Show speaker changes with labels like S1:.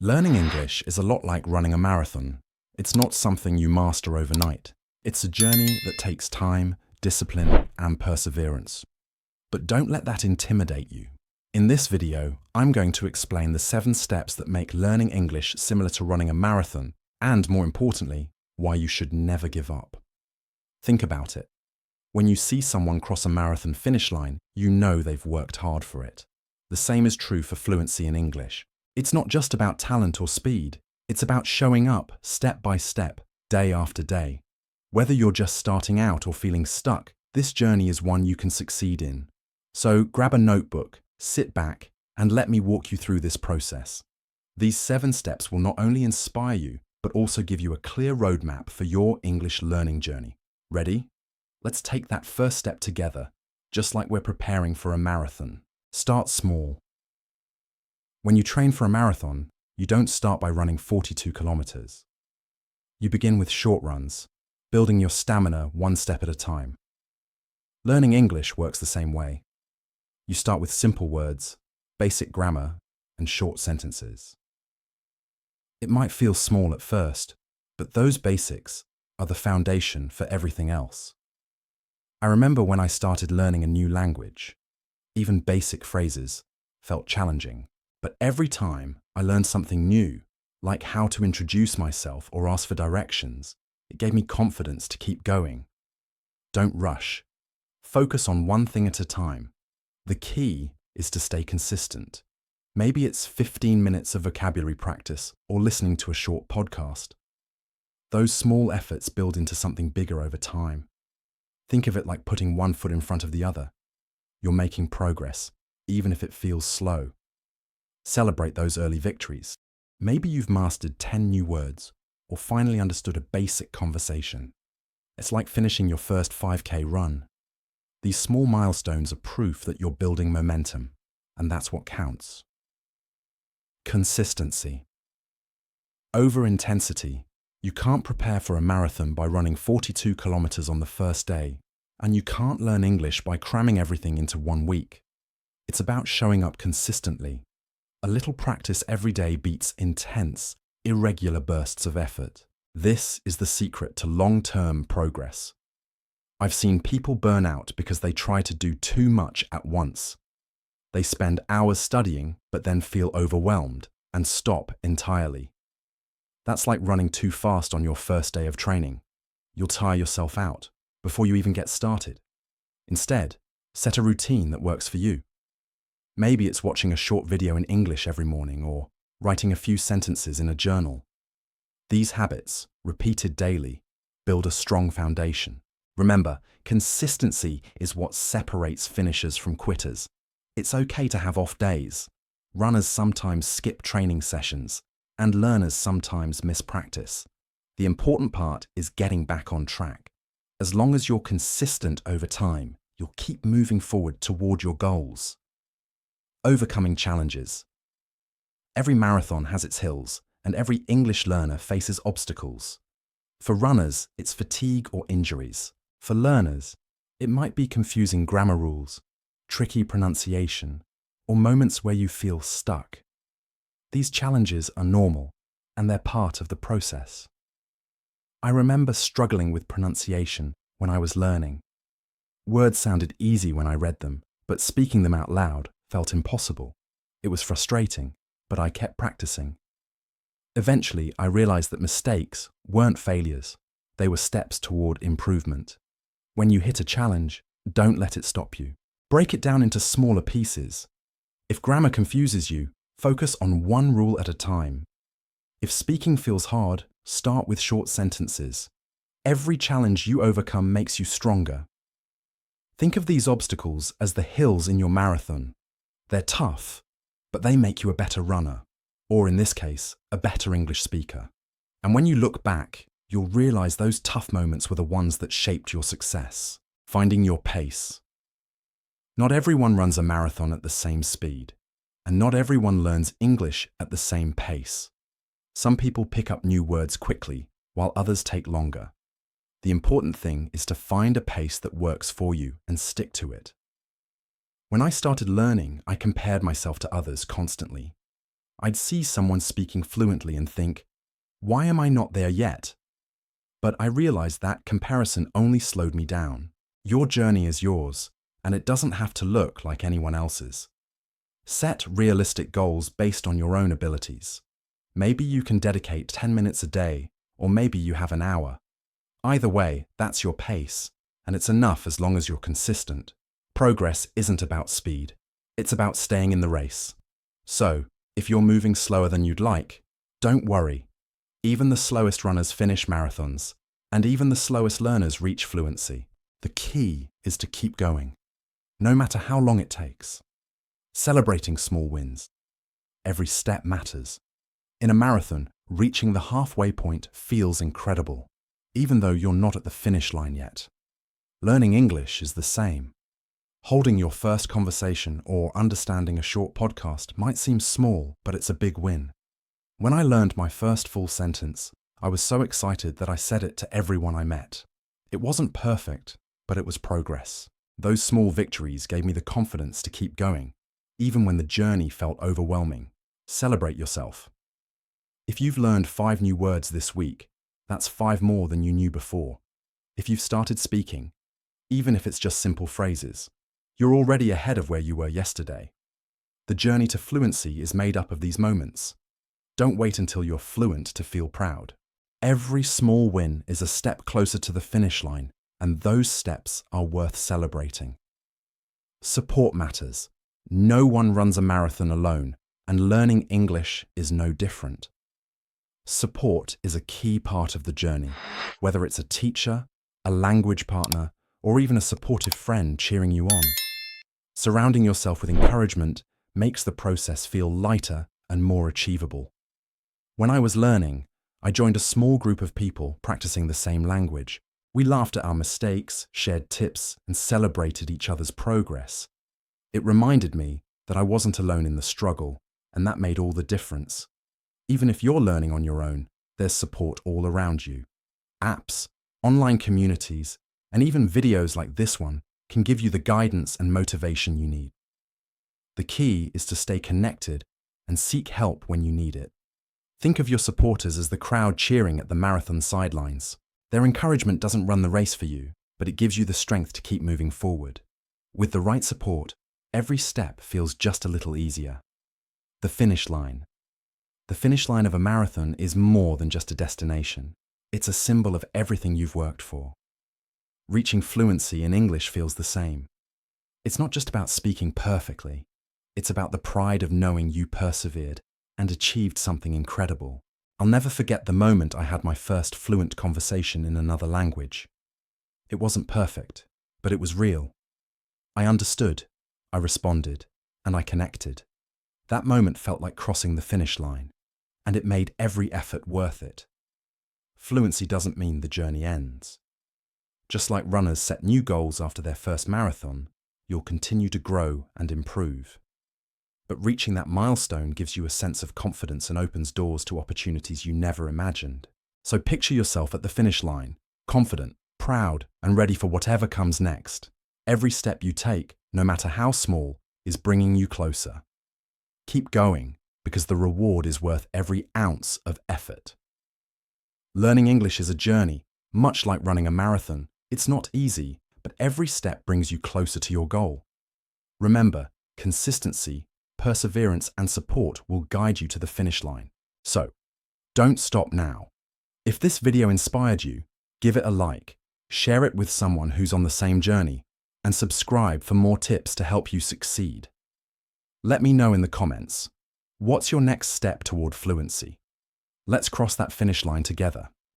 S1: Learning English is a lot like running a marathon. It's not something you master overnight. It's a journey that takes time, discipline, and perseverance. But don't let that intimidate you. In this video, I'm going to explain the 7 steps that make learning English similar to running a marathon, and more importantly, why you should never give up. Think about it. When you see someone cross a marathon finish line, you know they've worked hard for it. The same is true for fluency in English. It's not just about talent or speed. It's about showing up step by step, day after day. Whether you're just starting out or feeling stuck, this journey is one you can succeed in. So grab a notebook, sit back, and let me walk you through this process. These 7 steps will not only inspire you, but also give you a clear roadmap for your English learning journey. Ready? Let's take that first step together, just like we're preparing for a marathon. Start small. When you train for a marathon, you don't start by running 42 kilometers. You begin with short runs, building your stamina one step at a time. Learning English works the same way. You start with simple words, basic grammar, and short sentences. It might feel small at first, but those basics are the foundation for everything else. I remember when I started learning a new language, even basic phrases felt challenging. But every time I learned something new, like how to introduce myself or ask for directions, it gave me confidence to keep going. Don't rush. Focus on one thing at a time. The key is to stay consistent. Maybe it's 15 minutes of vocabulary practice or listening to a short podcast. Those small efforts build into something bigger over time. Think of it like putting one foot in front of the other. You're making progress, even if it feels slow. Celebrate those early victories. Maybe you've mastered 10 new words or finally understood a basic conversation. It's like finishing your first 5K run. These small milestones are proof that you're building momentum, and that's what counts. Consistency. Over intensity. You can't prepare for a marathon by running 42 kilometers on the first day, and you can't learn English by cramming everything into 1 week. It's about showing up consistently. A little practice every day beats intense, irregular bursts of effort. This is the secret to long-term progress. I've seen people burn out because they try to do too much at once. They spend hours studying, but then feel overwhelmed and stop entirely. That's like running too fast on your first day of training. You'll tire yourself out before you even get started. Instead, set a routine that works for you. Maybe it's watching a short video in English every morning or writing a few sentences in a journal. These habits, repeated daily, build a strong foundation. Remember, consistency is what separates finishers from quitters. It's okay to have off days. Runners sometimes skip training sessions, and learners sometimes miss practice. The important part is getting back on track. As long as you're consistent over time, you'll keep moving forward toward your goals. Overcoming challenges. Every marathon has its hills, and every English learner faces obstacles. For runners, it's fatigue or injuries. For learners, it might be confusing grammar rules, tricky pronunciation, or moments where you feel stuck. These challenges are normal, and they're part of the process. I remember struggling with pronunciation when I was learning. Words sounded easy when I read them, but speaking them out loud felt impossible. It was frustrating, but I kept practicing. Eventually, I realized that mistakes weren't failures. They were steps toward improvement. When you hit a challenge, don't let it stop you. Break it down into smaller pieces. If grammar confuses you, focus on one rule at a time. If speaking feels hard, start with short sentences. Every challenge you overcome makes you stronger. Think of these obstacles as the hills in your marathon. They're tough, but they make you a better runner, or in this case, a better English speaker. And when you look back, you'll realize those tough moments were the ones that shaped your success. Finding your pace. Not everyone runs a marathon at the same speed, and not everyone learns English at the same pace. Some people pick up new words quickly, while others take longer. The important thing is to find a pace that works for you and stick to it. When I started learning, I compared myself to others constantly. I'd see someone speaking fluently and think, why am I not there yet? But I realized that comparison only slowed me down. Your journey is yours, and it doesn't have to look like anyone else's. Set realistic goals based on your own abilities. Maybe you can dedicate 10 minutes a day, or maybe you have an hour. Either way, that's your pace, and it's enough as long as you're consistent. Progress isn't about speed. It's about staying in the race. So, if you're moving slower than you'd like, don't worry. Even the slowest runners finish marathons, and even the slowest learners reach fluency. The key is to keep going, no matter how long it takes. Celebrating small wins. Every step matters. In a marathon, reaching the halfway point feels incredible, even though you're not at the finish line yet. Learning English is the same. Holding your first conversation or understanding a short podcast might seem small, but it's a big win. When I learned my first full sentence, I was so excited that I said it to everyone I met. It wasn't perfect, but it was progress. Those small victories gave me the confidence to keep going, even when the journey felt overwhelming. Celebrate yourself. If you've learned 5 new words this week, that's 5 more than you knew before. If you've started speaking, even if it's just simple phrases, you're already ahead of where you were yesterday. The journey to fluency is made up of these moments. Don't wait until you're fluent to feel proud. Every small win is a step closer to the finish line, and those steps are worth celebrating. Support matters. No one runs a marathon alone, and learning English is no different. Support is a key part of the journey, whether it's a teacher, a language partner, or even a supportive friend cheering you on. Surrounding yourself with encouragement makes the process feel lighter and more achievable. When I was learning, I joined a small group of people practicing the same language. We laughed at our mistakes, shared tips, and celebrated each other's progress. It reminded me that I wasn't alone in the struggle, and that made all the difference. Even if you're learning on your own, there's support all around you. Apps, online communities, and even videos like this one can give you the guidance and motivation you need. The key is to stay connected and seek help when you need it. Think of your supporters as the crowd cheering at the marathon sidelines. Their encouragement doesn't run the race for you, but it gives you the strength to keep moving forward. With the right support, every step feels just a little easier. The finish line. The finish line of a marathon is more than just a destination. It's a symbol of everything you've worked for. Reaching fluency in English feels the same. It's not just about speaking perfectly. It's about the pride of knowing you persevered and achieved something incredible. I'll never forget the moment I had my first fluent conversation in another language. It wasn't perfect, but it was real. I understood, I responded, and I connected. That moment felt like crossing the finish line, and it made every effort worth it. Fluency doesn't mean the journey ends. Just like runners set new goals after their first marathon, you'll continue to grow and improve. But reaching that milestone gives you a sense of confidence and opens doors to opportunities you never imagined. So picture yourself at the finish line, confident, proud, and ready for whatever comes next. Every step you take, no matter how small, is bringing you closer. Keep going, because the reward is worth every ounce of effort. Learning English is a journey, much like running a marathon. It's not easy, but every step brings you closer to your goal. Remember, consistency, perseverance, and support will guide you to the finish line. So, don't stop now. If this video inspired you, give it a like, share it with someone who's on the same journey, and subscribe for more tips to help you succeed. Let me know in the comments, what's your next step toward fluency? Let's cross that finish line together.